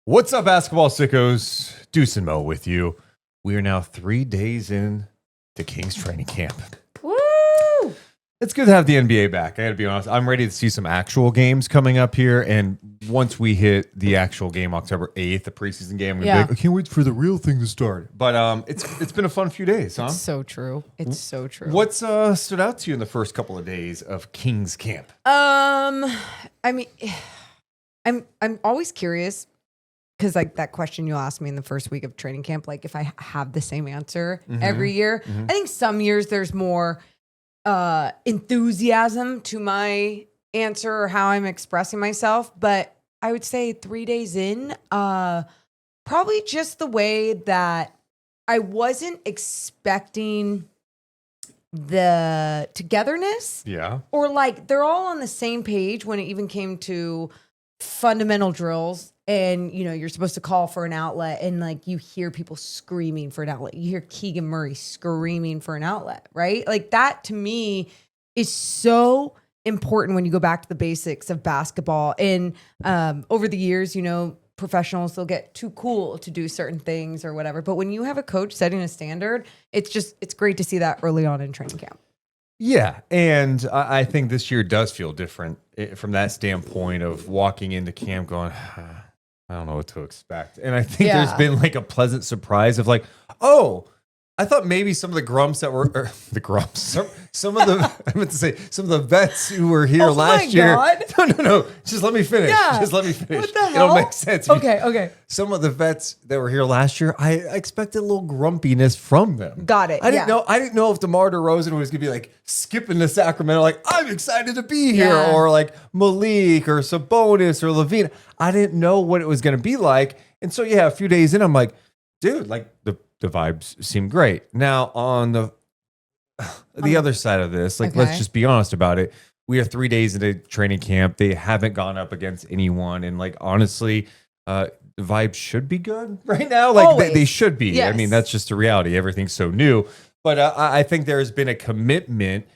What's up, basketball sickos? Deuce and Mo with you. We are now 3 days in to Kings training camp. Woo! It's good to have the NBA back. I got to be honest. I'm ready to see some actual games coming up here. And once we hit the actual game, October 8th, the preseason game, I'm gonna be like, I can't wait for the real thing to start. But it's been a fun few days, huh? It's so true. It's so true. What's stood out to you in the first couple of days of Kings camp? I mean, I'm always curious because like that question you asked me in the first week of training camp, like if I have the same answer every year. I think some years there's more enthusiasm to my answer or how I'm expressing myself, but I would say 3 days in, probably just the way that I wasn't expecting the togetherness. Yeah. Or like they're all on the same page when it even came to fundamental drills, and you know you're supposed to call for an outlet, and like you hear people screaming for an outlet. You hear Keegan Murray screaming for an outlet, right? Like that to me is so important when you go back to the basics of basketball. And over the years, you know, professionals, they'll get too cool to do certain things or whatever. But when you have a coach setting a standard, it's great to see that early on in training camp. Yeah, and I think this year does feel different from that standpoint of walking into camp going, I don't know what to expect. And I think there's been like a pleasant surprise of like, oh, I thought maybe some of the grumps that were the grumps, some of the I meant to say some of the vets who were here last year. No. Just let me finish. Yeah. Just let me finish. What the hell? It'll make sense. Okay. Some of the vets that were here last year, I expected a little grumpiness from them. Got it. I didn't know if DeMar DeRozan was gonna be like skipping to Sacramento, like I'm excited to be here, or like Malik or Sabonis or Levine. I didn't know what it was gonna be like, and so a few days in, I'm like, dude, like the vibes seem great. Now on the other side of this, like let's just be honest about it. We are 3 days into training camp. They haven't gone up against anyone, and like honestly, the vibes should be good right now. Like they should be. Yes. I mean, that's just the reality. Everything's so new. But I think there has been a commitment,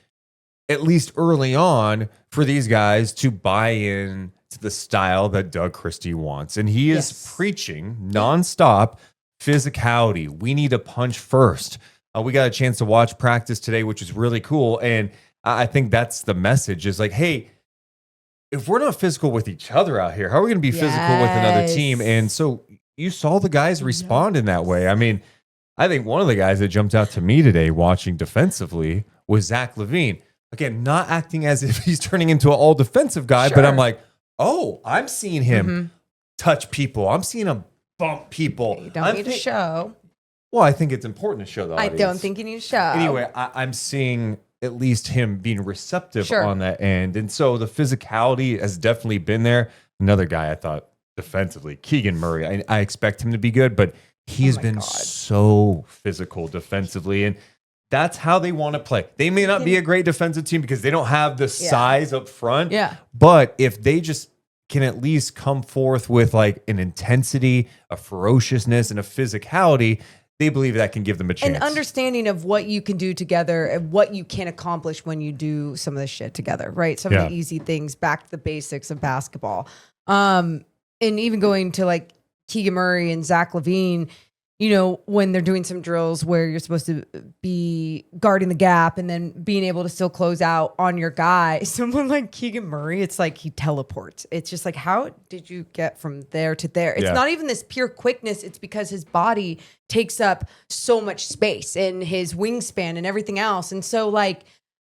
at least early on, for these guys to buy in to the style that Doug Christie wants, and he is preaching nonstop physicality. We need to punch first. We got a chance to watch practice today, which is really cool. And I think that's the message is like, hey, if we're not physical with each other out here, how are we going to be physical with another team? And so you saw the guys respond in that way. I mean, I think one of the guys that jumped out to me today watching defensively was Zach LaVine. Again, not acting as if he's turning into an all defensive guy, but I'm like, oh, I'm seeing him touch people. I'm seeing him bump people. You don't need to show. Well, I think it's important to show the audience. I don't think you need to show. Anyway, I'm seeing at least him being receptive on that end. And so the physicality has definitely been there. Another guy I thought defensively, Keegan Murray, I expect him to be good, but he has been so physical defensively. And that's how they want to play. They may not be a great defensive team because they don't have the size up front. Yeah. But if they just can at least come forth with like an intensity, a ferociousness, and a physicality, they believe that can give them a chance. An understanding of what you can do together and what you can accomplish when you do some of this shit together, right? Some of the easy things, back to the basics of basketball. And even going to like Keegan Murray and Zach LaVine, you know, when they're doing some drills where you're supposed to be guarding the gap and then being able to still close out on your guy. Someone like Keegan Murray, it's like he teleports. It's just like, how did you get from there to there? It's not even this pure quickness. It's because his body takes up so much space and his wingspan and everything else. And so like,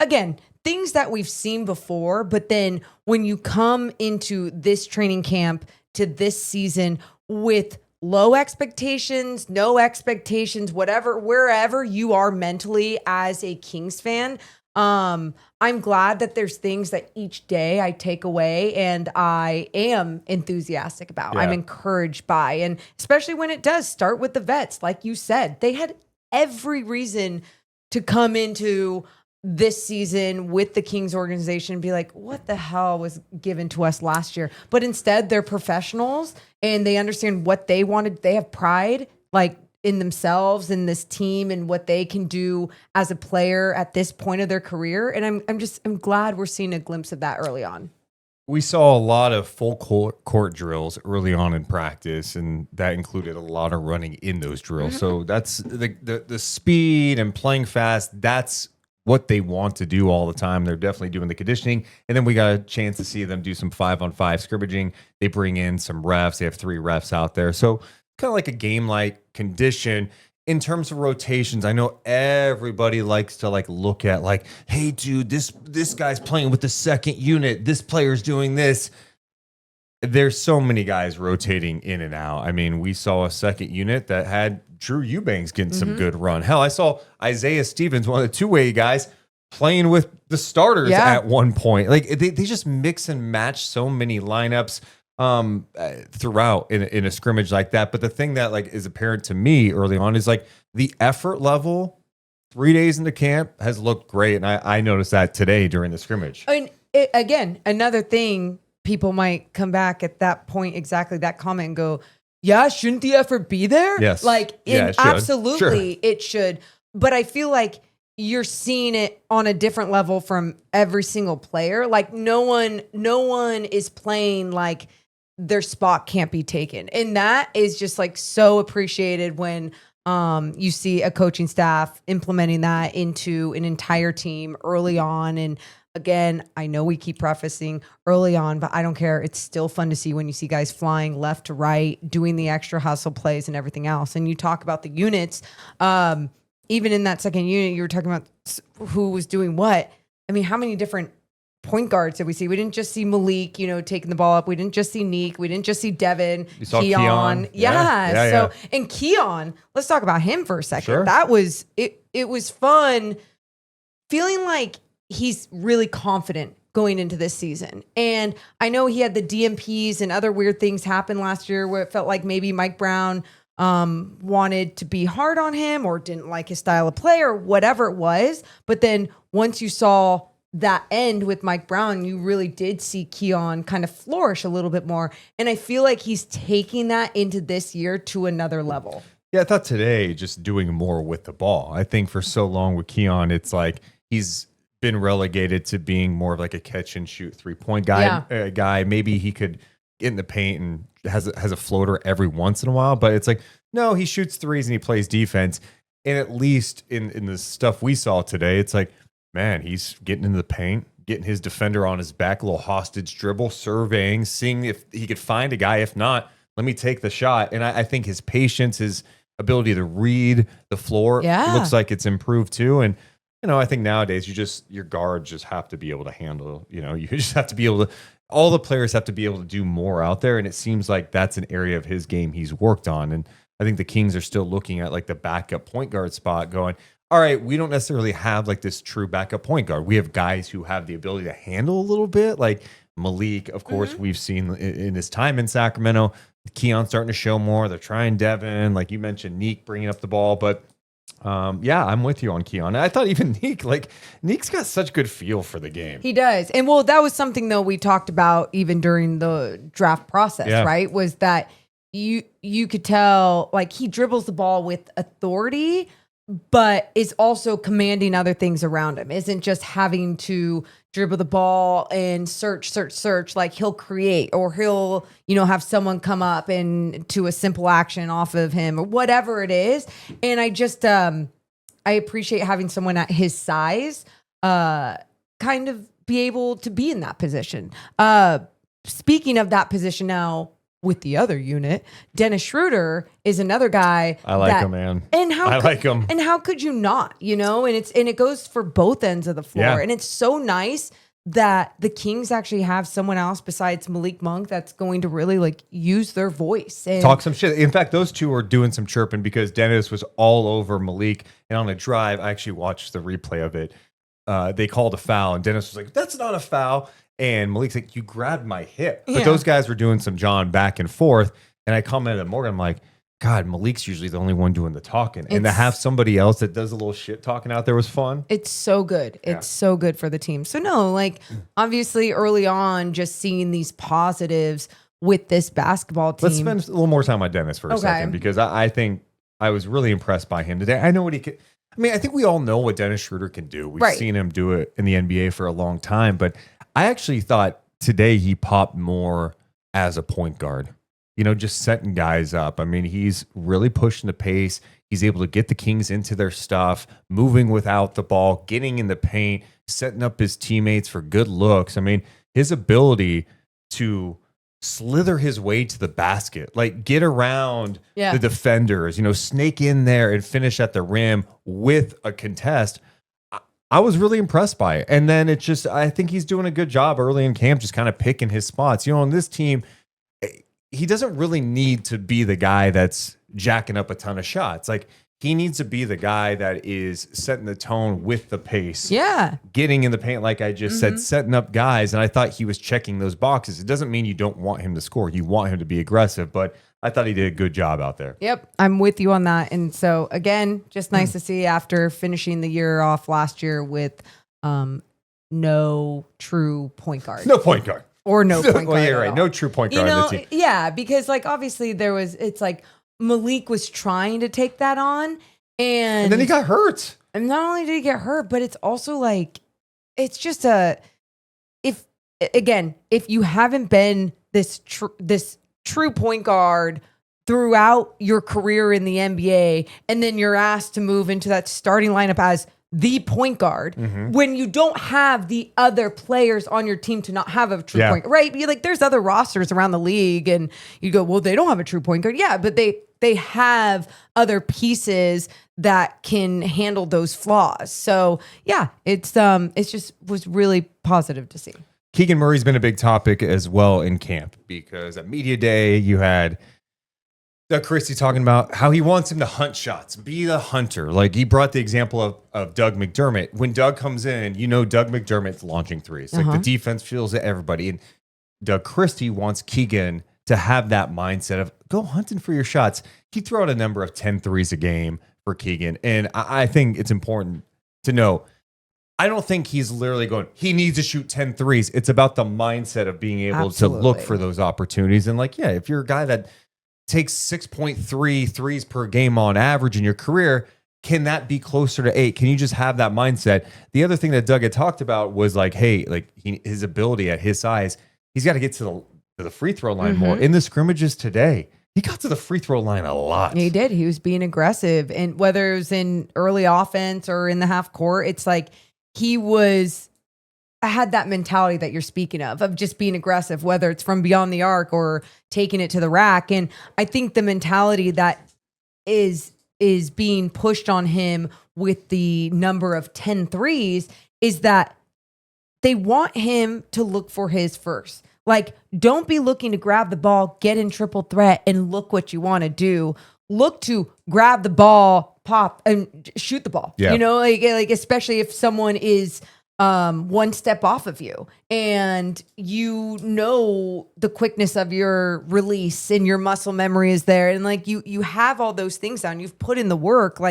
again, things that we've seen before, but then when you come into this training camp to this season with low expectations, no expectations, whatever, wherever you are mentally as a Kings fan, I'm glad that there's things that each day I take away and I am enthusiastic about. I'm encouraged by, and especially when it does start with the vets, like you said, they had every reason to come into this season with the Kings organization and be like, what the hell was given to us last year? But instead they're professionals and they understand what they wanted. They have pride like in themselves and this team and what they can do as a player at this point of their career. And I'm glad we're seeing a glimpse of that early on. We saw a lot of full court drills early on in practice, and that included a lot of running in those drills. So that's the speed and playing fast. That's what they want to do all the time. They're definitely doing the conditioning. And then we got a chance to see them do some 5-on-5 scrimmaging. They bring in some refs. They have 3 refs out there. So kind of like a game-like condition. In terms of rotations, I know everybody likes to look at hey, dude, this guy's playing with the second unit. This player's doing this. There's so many guys rotating in and out. I mean, we saw a second unit that had Drew Eubanks getting some good run. Hell, I saw Isaiah Stevens, one of the two-way guys, playing with the starters at one point. They just mix and match so many lineups throughout in a scrimmage like that. But the thing that is apparent to me early on is the effort level 3 days into camp has looked great. And I noticed that today during the scrimmage. And again, another thing, people might come back at that point, exactly that comment, and go, yeah, shouldn't the effort be there? Yes. It absolutely, it should. But I feel like you're seeing it on a different level from every single player. No one is playing their spot can't be taken. And that is just so appreciated when you see a coaching staff implementing that into an entire team early on. And again, I know we keep prefacing early on, but I don't care. It's still fun to see when you see guys flying left to right, doing the extra hustle plays and everything else. And you talk about the units, even in that second unit, you were talking about who was doing what. I mean, how many different point guards did we see? We didn't just see Malik, taking the ball up. We didn't just see Neek. We didn't just see Devin. You saw Keon. Yeah. And Keon, let's talk about him for a second. Sure. That was, it was fun feeling like he's really confident going into this season. And I know he had the DMPs and other weird things happen last year where it felt like maybe Mike Brown wanted to be hard on him or didn't like his style of play or whatever it was. But then once you saw that end with Mike Brown, you really did see Keon kind of flourish a little bit more. And I feel like he's taking that into this year to another level. Yeah, I thought today just doing more with the ball. I think for so long with Keon, it's he's been relegated to being more of a catch and shoot 3-point guy. Maybe he could get in the paint and has a floater every once in a while, but it's no, he shoots threes and he plays defense. And at least in the stuff we saw today, it's man, he's getting into the paint, getting his defender on his back, a little hostage dribble, surveying, seeing if he could find a guy. If not, let me take the shot. And I think his patience, his ability to read the floor looks like it's improved too. And, I think nowadays your guards just have to be able to handle, you just have to be able to, all the players have to be able to do more out there. And it seems like that's an area of his game he's worked on. And I think the Kings are still looking at the backup point guard spot going, all right, we don't necessarily have this true backup point guard. We have guys who have the ability to handle a little bit, like Malik, of course, we've seen in his time in Sacramento. Keon starting to show more. They're trying Devin, like you mentioned, Neek bringing up the ball. But yeah, I'm with you on Keon. I thought even Neek's got such good feel for the game. He does. And that was something though we talked about even during the draft process, right? Was that you could tell he dribbles the ball with authority, but is also commanding other things around him. Isn't just having to dribble the ball and search. He'll create, or he'll, have someone come up and to a simple action off of him or whatever it is. And I just, I appreciate having someone at his size, kind of be able to be in that position. Speaking of that position now, with the other unit, Dennis Schroeder is another guy. I like him, man. And I like him. And how could you not? And it goes for both ends of the floor. Yeah. And it's so nice that the Kings actually have someone else besides Malik Monk that's going to really use their voice and talk some shit. In fact, those two are doing some chirping because Dennis was all over Malik. And on a drive, I actually watched the replay of it. They called a foul, and Dennis was like, "That's not a foul." And Malik's like, "You grabbed my hip." But those guys were doing some John back and forth. And I commented at Morgan, I'm like, God, Malik's usually the only one doing the talking. And to have somebody else that does a little shit talking out there was fun. It's so good. It's so good for the team. So no, obviously early on, just seeing these positives with this basketball team. Let's spend a little more time on Dennis for a second, because I think I was really impressed by him today. I know what he could. I think we all know what Dennis Schroeder can do. We've seen him do it in the NBA for a long time, but I actually thought today he popped more as a point guard, just setting guys up. I mean, he's really pushing the pace. He's able to get the Kings into their stuff, moving without the ball, getting in the paint, setting up his teammates for good looks. I mean, his ability to slither his way to the basket, like get around the defenders, snake in there and finish at the rim with a contest. I was really impressed by it. And then I think he's doing a good job early in camp, just kind of picking his spots. On this team, he doesn't really need to be the guy that's jacking up a ton of shots. Like, he needs to be the guy that is setting the tone with the pace. Yeah. Getting in the paint, like I just said, setting up guys. And I thought he was checking those boxes. It doesn't mean you don't want him to score. You want him to be aggressive, but I thought he did a good job out there. Yep. I'm with you on that. And so, again, just nice to see after finishing the year off last year with no true point guard. No point guard. Or no point guard. Well, you're right. No true point guard on the team. Yeah, because obviously it's like Malik was trying to take that on, and then he got hurt. And not only did he get hurt, but it's also it's just if you haven't been this true point guard throughout your career in the NBA, and then you're asked to move into that starting lineup as the point guard when you don't have the other players on your team to not have a true point guard, right? You're there's other rosters around the league, and you go, well, they don't have a true point guard. Yeah, but they have other pieces that can handle those flaws. So yeah, it's just was really positive to see. Keegan Murray's been a big topic as well in camp, because at media day you had Doug Christie talking about how he wants him to hunt shots, be the hunter. Like, he brought the example of Doug McDermott. When Doug comes in, Doug McDermott's launching threes. Like, the defense feels it, everybody. And Doug Christie wants Keegan to have that mindset of go hunting for your shots. He threw out a number of 10 threes a game for Keegan. And I think it's important to know, I don't think he's literally going, he needs to shoot 10 threes. It's about the mindset of being able to look for those opportunities. And if you're a guy that takes 6.3 threes per game on average in your career, can that be closer to 8? Can you just have that mindset? The other thing that Doug had talked about was his ability at his size, he's got to get to the free throw line more. In the scrimmages today, he got to the free throw line a lot. He did. He was being aggressive. And whether it was in early offense or in the half court, it's I had that mentality that you're speaking of just being aggressive, whether it's from beyond the arc or taking it to the rack. And I think the mentality that is being pushed on him with the number of 10 threes is that they want him to look for his first. Don't be looking to grab the ball, get in triple threat, and look what you want to do. Look to grab the ball, pop, and shoot the ball. Yeah. Especially if someone is one step off of you, and the quickness of your release and your muscle memory is there, and you have all those things down. You've put in the work.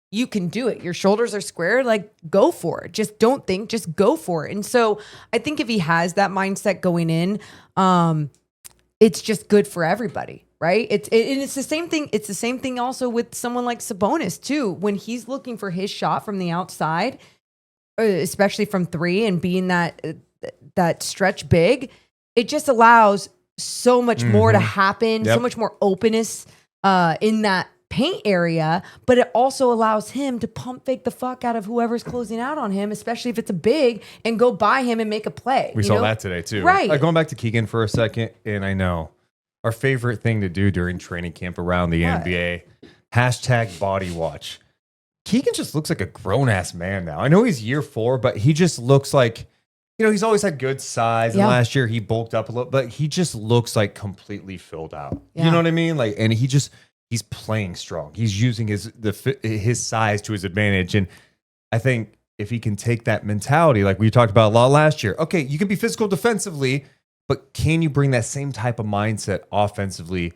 You can do it. Your shoulders are square. Go for it. Just don't think. Just go for it. And so I think if he has that mindset going in, it's just good for everybody, right? It's the same thing. It's the same thing also with someone like Sabonis too. When he's looking for his shot from the outside, especially from three, and being that stretch big, it just allows so much more to happen, so much more openness in that paint area, but it also allows him to pump fake the fuck out of whoever's closing out on him, especially if it's a big, and go by him and make a play. We saw that today too. Right. Going back to Keegan for a second, and I know our favorite thing to do during training camp around the NBA, #body watch. Keegan just looks like a grown-ass man now. I know he's year 4, but he just looks like, he's always had good size. And last year he bulked up a little, but he just looks completely filled out. Yeah. You know what I mean? And he's playing strong. He's using his size to his advantage. And I think if he can take that mentality, like we talked about a lot last year, okay, you can be physical defensively, but can you bring that same type of mindset offensively?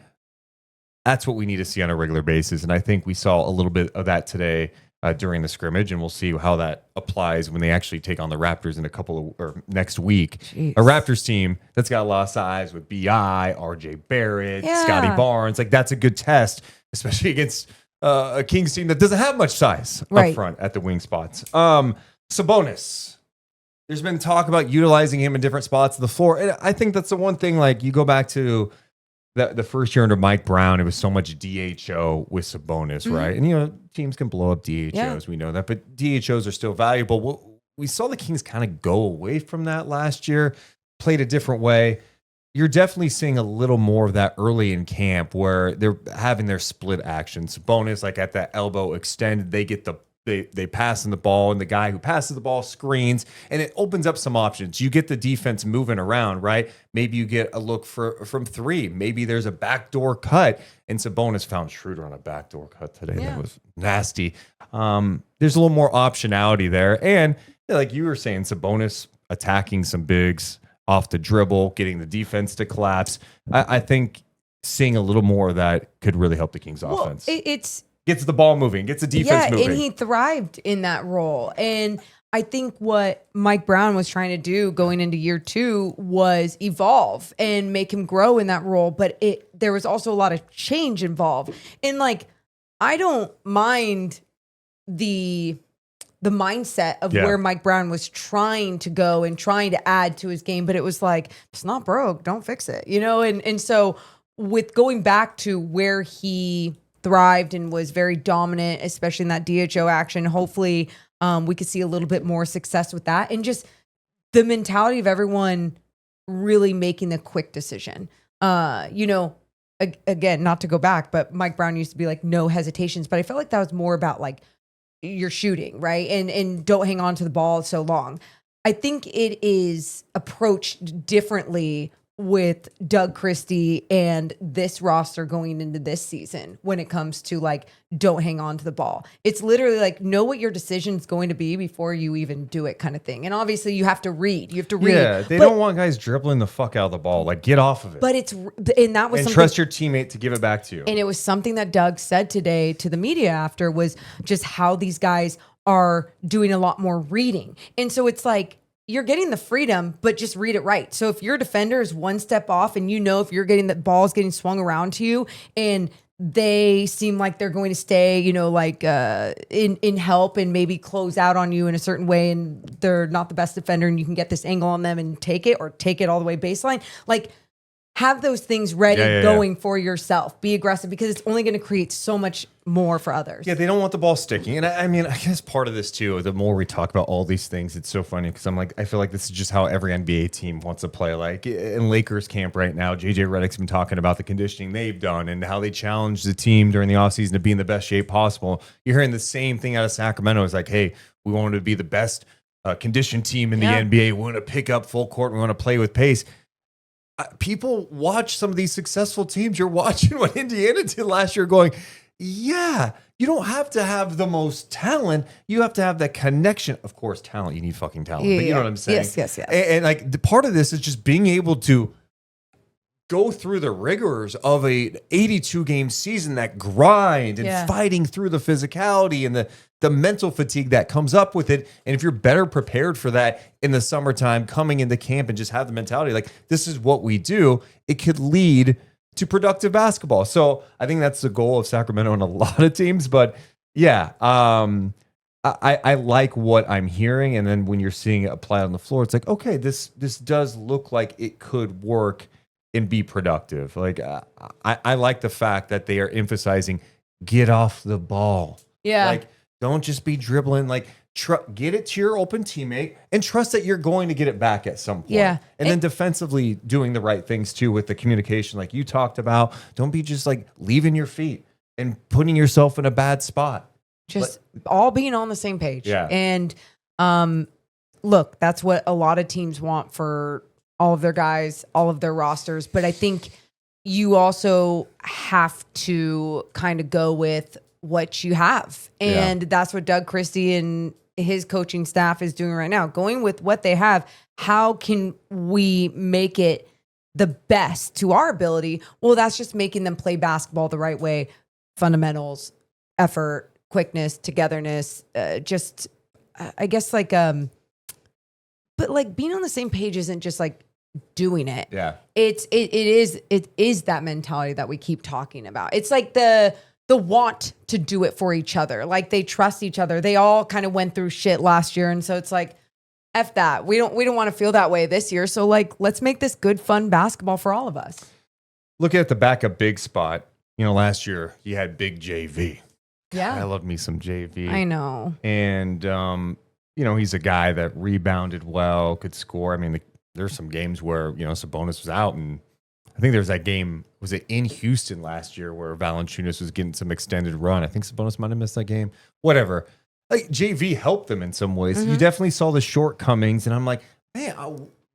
That's what we need to see on a regular basis. And I think we saw a little bit of that today during the scrimmage, and we'll see how that applies when they actually take on the Raptors in next week. Jeez. A Raptors team that's got a lot of size with B.I., R.J. Barrett, Scotty Barnes. That's a good test, especially against a Kings team that doesn't have much size up front at the wing spots. Sabonis. there's been talk about utilizing him in different spots of the floor. And I think that's the one thing, like you go back to the first year under Mike Brown, it was so much DHO with Sabonis, right? And, teams can blow up DHOs. We know that, but DHOs are still valuable. We saw the Kings kind of go away from that last year, played a different way. You're definitely seeing a little more of that early in camp where they're having their split actions. Sabonis, like at that elbow extended, they get they pass in the ball, and the guy who passes the ball screens, and it opens up some options. You get the defense moving around, right? Maybe you get a look from three. Maybe there's a backdoor cut, and Sabonis found Schroeder on a backdoor cut today. That was nasty. There's a little more optionality there, and like you were saying, Sabonis attacking some bigs off the dribble, getting the defense to collapse. I think seeing a little more of that could really help the Kings offense. It's gets the ball moving, gets the defense moving. And he thrived in that role. And I think what Mike Brown was trying to do going into year 2 was evolve and make him grow in that role. But there was also a lot of change involved. And like, I don't mind the mindset of where Mike Brown was trying to go and trying to add to his game, but it was like, it's not broke, don't fix it, And so with going back to where he thrived and was very dominant, especially in that DHO action, hopefully we could see a little bit more success with that, and just the mentality of everyone really making the quick decision. Again, not to go back, but Mike Brown used to be like no hesitations, but I felt like that was more about like you're shooting, right? And don't hang on to the ball so long. I think it is approached differently with Doug Christie and this roster going into this season when it comes to like, don't hang on to the ball. It's literally like, know what your decision is going to be before you even do it kind of thing. And obviously you have to read. Yeah, they don't want guys dribbling the fuck out of the ball. Like, get off of it. But and trust your teammate to give it back to you. And it was something that Doug said today to the media after, was just how these guys are doing a lot more reading. And so it's like, you're getting the freedom, but just read it right. So if your defender is one step off and if you're getting the ball's getting swung around to you and they seem like they're going to stay, in help and maybe close out on you in a certain way, and they're not the best defender, and you can get this angle on them and take it all the way baseline. Like, have those things ready going for yourself. Be aggressive, because it's only going to create so much more for others. Yeah, they don't want the ball sticking. And I mean, I guess part of this too, the more we talk about all these things, it's so funny because I feel like this is just how every NBA team wants to play. Like in Lakers camp right now, JJ Redick's been talking about the conditioning they've done and how they challenged the team during the offseason to be in the best shape possible. You're hearing the same thing out of Sacramento. It's like, hey, we wanted to be the best conditioned team in the NBA. We want to pick up full court. We want to play with pace. People watch some of these successful teams. You're watching what Indiana did last year going, yeah, you don't have to have the most talent. You have to have that connection. Of course, talent, you need fucking talent. But you know what I'm saying? Yes. And like the part of this is just being able to go through the rigors of a 82-game season, that grind and fighting through the physicality and the mental fatigue that comes up with it. And if you're better prepared for that in the summertime, coming into camp and just have the mentality, like, this is what we do, it could lead to productive basketball. So I think that's the goal of Sacramento and a lot of teams. But yeah, I like what I'm hearing. And then when you're seeing it applied on the floor, it's like, okay, this does look like it could work and be productive. Like, I like the fact that they are emphasizing get off the ball. Yeah. Like, don't just be dribbling. Like, get it to your open teammate and trust that you're going to get it back at some point. Yeah. And then defensively doing the right things too with the communication, like you talked about. Don't be just like leaving your feet and putting yourself in a bad spot. Just all being on the same page. Yeah. And look, that's what a lot of teams want for all of their guys, all of their rosters. But I think you also have to kind of go with what you have. And that's what Doug Christie and his coaching staff is doing right now. Going with what they have. How can we make it the best to our ability? Well, that's just making them play basketball the right way. Fundamentals, effort, quickness, togetherness, just, I guess like, but like being on the same page isn't just like doing it. Yeah. It is that mentality that we keep talking about. It's like the want to do it for each other. Like they trust each other. They all kind of went through shit last year. And so it's like, F that. We don't want to feel that way this year. So like, let's make this good, fun basketball for all of us. Looking at the backup big spot, last year you had big JV. Yeah. I love me some JV. I know. And, he's a guy that rebounded well, could score. I mean, there's some games where, Sabonis was out, and I think there's that game, was it in Houston last year where Valanciunas was getting some extended run? I think Sabonis might have missed that game. Whatever. Like, JV helped them in some ways. You definitely saw the shortcomings, and I'm like, man,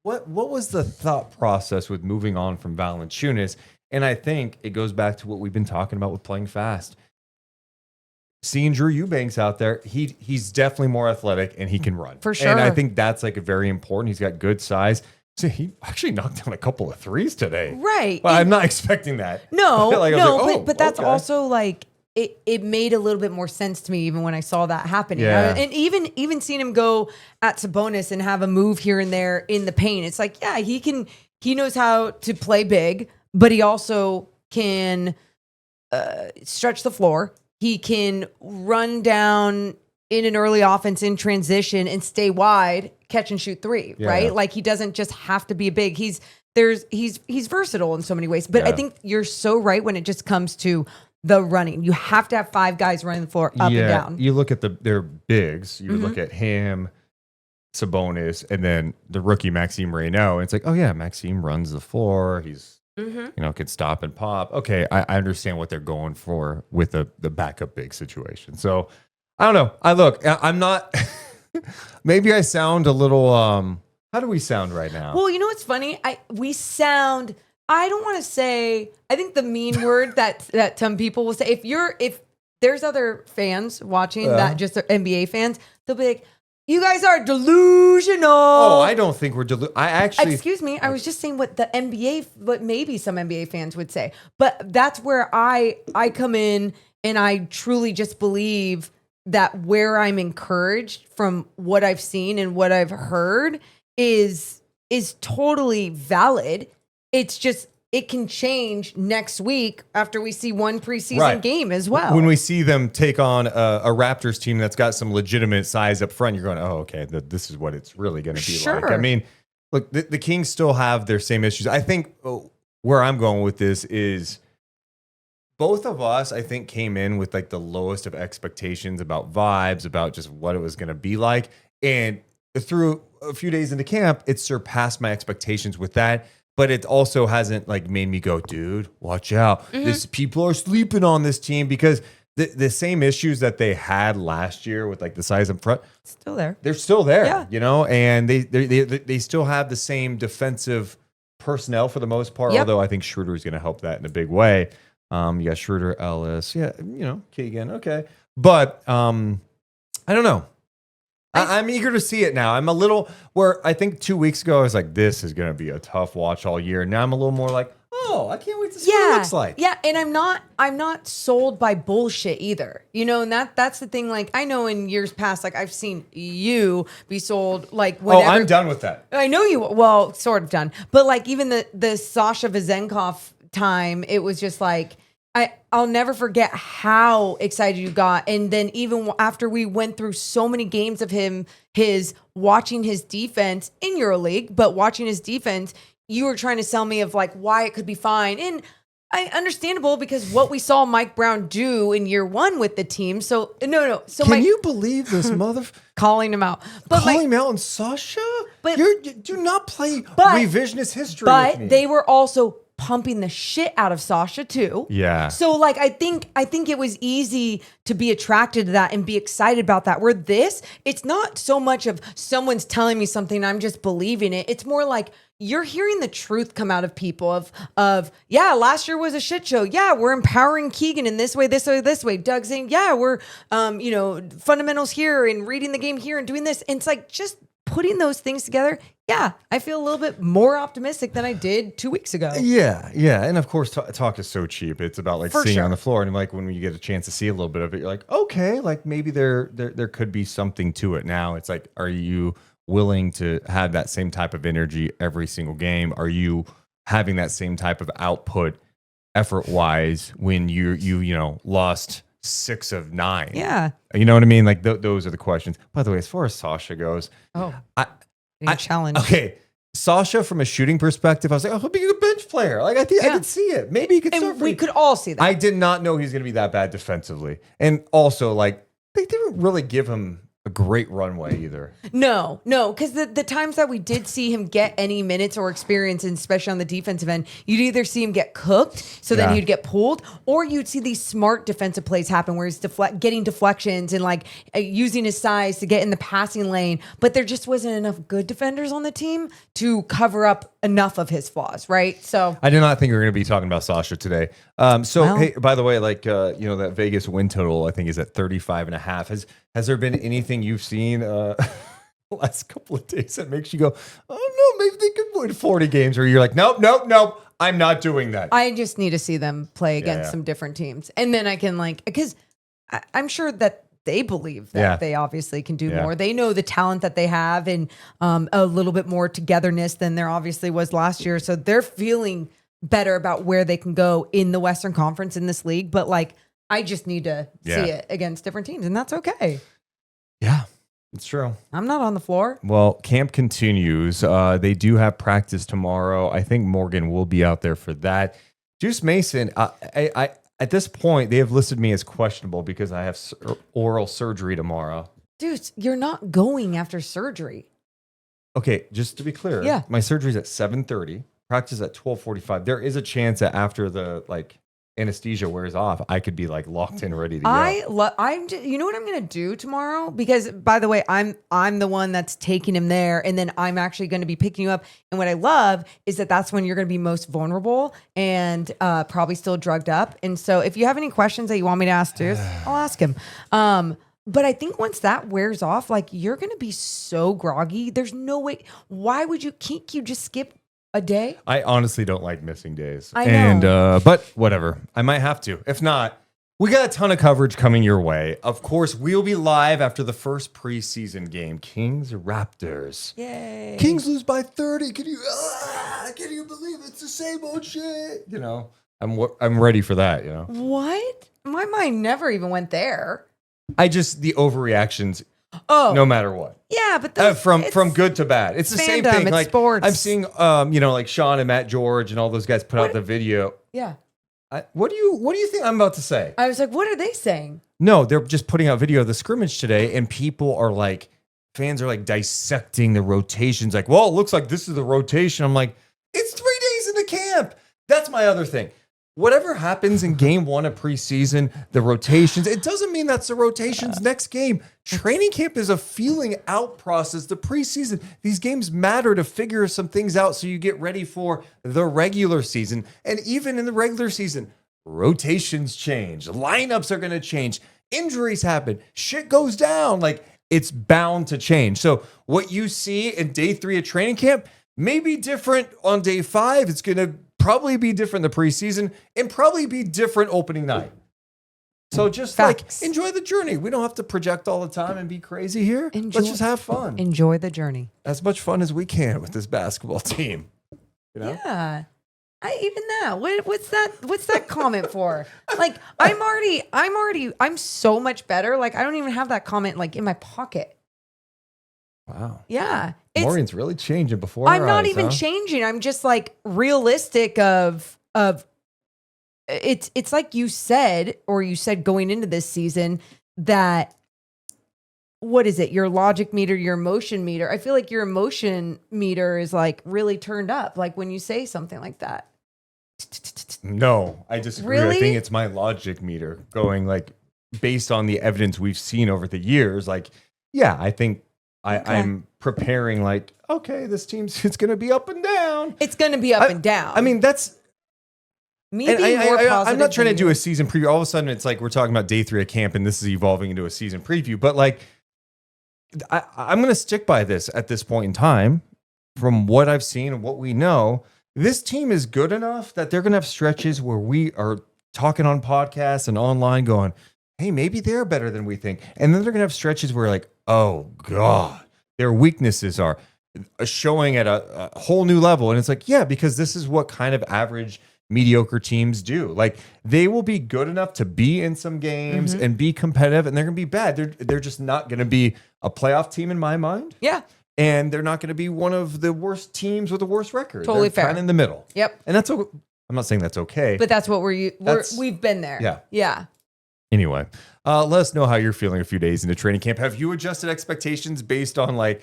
what was the thought process with moving on from Valanciunas? And I think it goes back to what we've been talking about with playing fast. Seeing Drew Eubanks out there, he's definitely more athletic and he can run. For sure. And I think that's like a very important. He's got good size. So he actually knocked down a couple of threes today. Right. But I'm not expecting that. No, like, but that's also like, it made a little bit more sense to me even when I saw that happening. Yeah. And even seeing him go at Sabonis and have a move here and there in the paint. It's like, yeah, he knows how to play big, but he also can stretch the floor. He can run down in an early offense in transition and stay wide, catch and shoot three, right? Like, he doesn't just have to be big. He's versatile in so many ways. But I think you're so right when it just comes to the running. You have to have 5 guys running the floor up and down. You look at their bigs. You look at him, Sabonis, and then the rookie Maxime Reynaud. And it's like, oh yeah, Maxime runs the floor. He's could stop and pop. Okay, I understand what they're going for with the backup big situation. So I don't know. I'm not. Maybe I sound a little. How do we sound right now? Well, you know what's funny? We sound. I don't want to say. I think the mean word that some people will say. If there's other fans watching that just are NBA fans, they'll be like, "You guys are delusional." Oh, I don't think we're delusional. I actually. Excuse me. I was just saying what what maybe some NBA fans would say. But that's where I come in, and I truly just believe that where I'm encouraged from what I've seen and what I've heard is totally valid. It's just, it can change next week after we see one preseason game as well. When we see them take on a Raptors team that's got some legitimate size up front, you're going, oh, okay, this is what it's really going to be like. I mean, look, the Kings still have their same issues. I think where I'm going with this is both of us, I think, came in with like the lowest of expectations about vibes, about just what it was going to be like. And through a few days into camp, it surpassed my expectations with that. But it also hasn't like made me go, dude, watch out. People are sleeping on this team, because the same issues that they had last year with like the size up front, still there. They're still there, and they still have the same defensive personnel for the most part. Although I think Schroeder is going to help that in a big way. You got Schroeder, Ellis, Keegan, okay, but I don't know. I'm eager to see it now. I'm a little where I think 2 weeks ago I was like, this is going to be a tough watch all year. Now I'm a little more like, oh, I can't wait to see what it looks like. Yeah, and I'm not sold by bullshit either. And that's the thing. Like, I know in years past, like I've seen you be sold like whenever. Oh, I'm done with that. I know you. Well, sort of done, but like even the Sasha Vezenkov time, it was just like. I'll never forget how excited you got. And then even after we went through so many games of watching his defense in EuroLeague, but watching his defense, you were trying to sell me of like why it could be fine. And understandable, because what we saw Mike Brown do in year 1 with the team. So no. So can you believe this calling him out? Calling him out on Sasha? But you do not play revisionist history with me. But they were also pumping the shit out of Sasha too. Yeah. So like I think it was easy to be attracted to that and be excited about that. Where it's not so much of someone's telling me something, I'm just believing it. It's more like you're hearing the truth come out of people of last year was a shit show. Yeah, we're empowering Keegan in this way. Doug saying, yeah, we're fundamentals here and reading the game here and doing this. And it's like just putting those things together. Yeah, I feel a little bit more optimistic than I did 2 weeks ago. Yeah. And of course, talk is so cheap. It's about like seeing on the floor. And like when you get a chance to see a little bit of it, you're like, okay, like maybe there could be something to it. Now it's like, are you willing to have that same type of energy every single game? Are you having that same type of output effort-wise when you lost 6 of 9? Yeah. You know what I mean? Like those are the questions. By the way, as far as Sasha goes, challenge. Okay. Sasha, from a shooting perspective, I was like, oh, he'll be a good bench player. Like, I could see it. Maybe he could start. And we could all see that. I did not know he's going to be that bad defensively. And also, like, they didn't really give him a great runway either. No, because the times that we did see him get any minutes or experience, and especially on the defensive end, you'd either see him get cooked, so then he'd get pulled, or you'd see these smart defensive plays happen where he's getting deflections and like using his size to get in the passing lane. But there just wasn't enough good defenders on the team to cover up enough of his flaws, right? So I did not think we were going to be talking about Sasha today. Hey, by the way, like, that Vegas win total, I think, is at 35.5. Has there been anything you've seen the last couple of days that makes you go, oh no, maybe they could win 40 games, or you're like, nope, I'm not doing that. I just need to see them play against some different teams. And then I can because I'm sure that they believe that they obviously can do more. They know the talent that they have, and a little bit more togetherness than there obviously was last year. So they're feeling better about where they can go in the Western Conference in this league. But like, I just need to see it against different teams, and that's okay. Yeah, it's true. I'm not on the floor. Well, camp continues. They do have practice tomorrow. I think Morgan will be out there for that. Deuce Mason, I at this point, they have listed me as questionable because I have oral surgery tomorrow. Dude, you're not going after surgery. Okay, just to be clear, my surgery's at 7:30. Practice at 12:45. There is a chance that after the anesthesia wears off, I could be locked in, ready to go. You know what I'm gonna do tomorrow? Because by the way, I'm the one that's taking him there, and then I'm actually going to be picking you up. And what I love is that's when you're going to be most vulnerable and probably still drugged up. And so, if you have any questions that you want me to ask Deuce, I'll ask him. But I think once that wears off, you're going to be so groggy. There's no way. Why would you? Can't you just skip a day? I honestly don't like missing days. I know. And but whatever. I might have to. If not, we got a ton of coverage coming your way. Of course, we'll be live after the first preseason game. Kings Raptors. Yay. Kings lose by 30. Can you believe it's the same old shit? I'm ready for that, What? My mind never even went there. The overreactions. No matter what. Yeah, but from good to bad. It's the same thing. It's sports. I'm seeing Sean and Matt George and all those guys put out the video. Yeah. What do you think I'm about to say? I was like, what are they saying? No, they're just putting out video of the scrimmage today, and fans are dissecting the rotations. Well, it looks like this is the rotation. I'm like, it's 3 days into camp. That's my other thing. Whatever happens in game one of preseason, the rotations, it doesn't mean that's the rotations next game. Training camp is a feeling out process. The preseason, these games matter to figure some things out so you get ready for the regular season. And even in the regular season, rotations change. Lineups are going to change. Injuries happen. Shit goes down. It's bound to change. So what you see in day 3 of training camp may be different on day 5. It's going to probably be different the preseason, and probably be different opening night. So just enjoy the journey. We don't have to project all the time and be crazy here. Let's just have fun. Enjoy the journey. As much fun as we can with this basketball team. Yeah. What's that comment for? I'm so much better. I don't even have that comment in my pocket. Wow. Yeah. Morgan's really changing before I'm not even changing. I'm just realistic of it's like you said going into this season that, what is it? Your logic meter, your emotion meter. I feel like your emotion meter is really turned up. When you say something like that. No, I disagree. Really? I think it's my logic meter going based on the evidence we've seen over the years. I think I'm preparing okay, this team's, it's going to be up and down. It's going to be up and down. I mean, that's me being more positive. I'm not trying to do a season preview. All of a sudden, it's we're talking about day 3 of camp, and this is evolving into a season preview. But I'm going to stick by this at this point in time. From what I've seen and what we know, this team is good enough that they're going to have stretches where we are talking on podcasts and online going, hey, maybe they're better than we think. And then they're going to have stretches where oh, God, their weaknesses are showing at a whole new level. And it's because this is what kind of average, mediocre teams do. They will be good enough to be in some games and be competitive, and they're going to be bad. They're just not going to be a playoff team in my mind. Yeah. and they're not going to be one of the worst teams with the worst record. Totally They're fair. kind of in the middle. Yep. And that's okay. I'm not saying that's okay. But that's what we've been there. Yeah. Yeah. Anyway, let us know how you're feeling a few days into training camp. Have you adjusted expectations based on like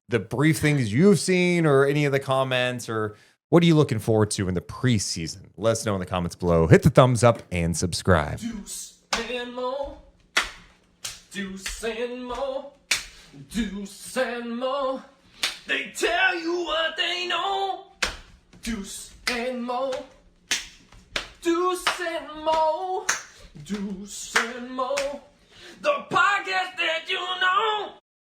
the brief things you've seen or any of the comments, or what are you looking forward to in the preseason? Let us know in the comments below. Hit the thumbs up and subscribe. Deuce and Mo, Deuce and Mo, Deuce and Mo. They tell you what they know. Deuce and Mo, Deuce and Mo, Deuce and Mo. The podcast that you know.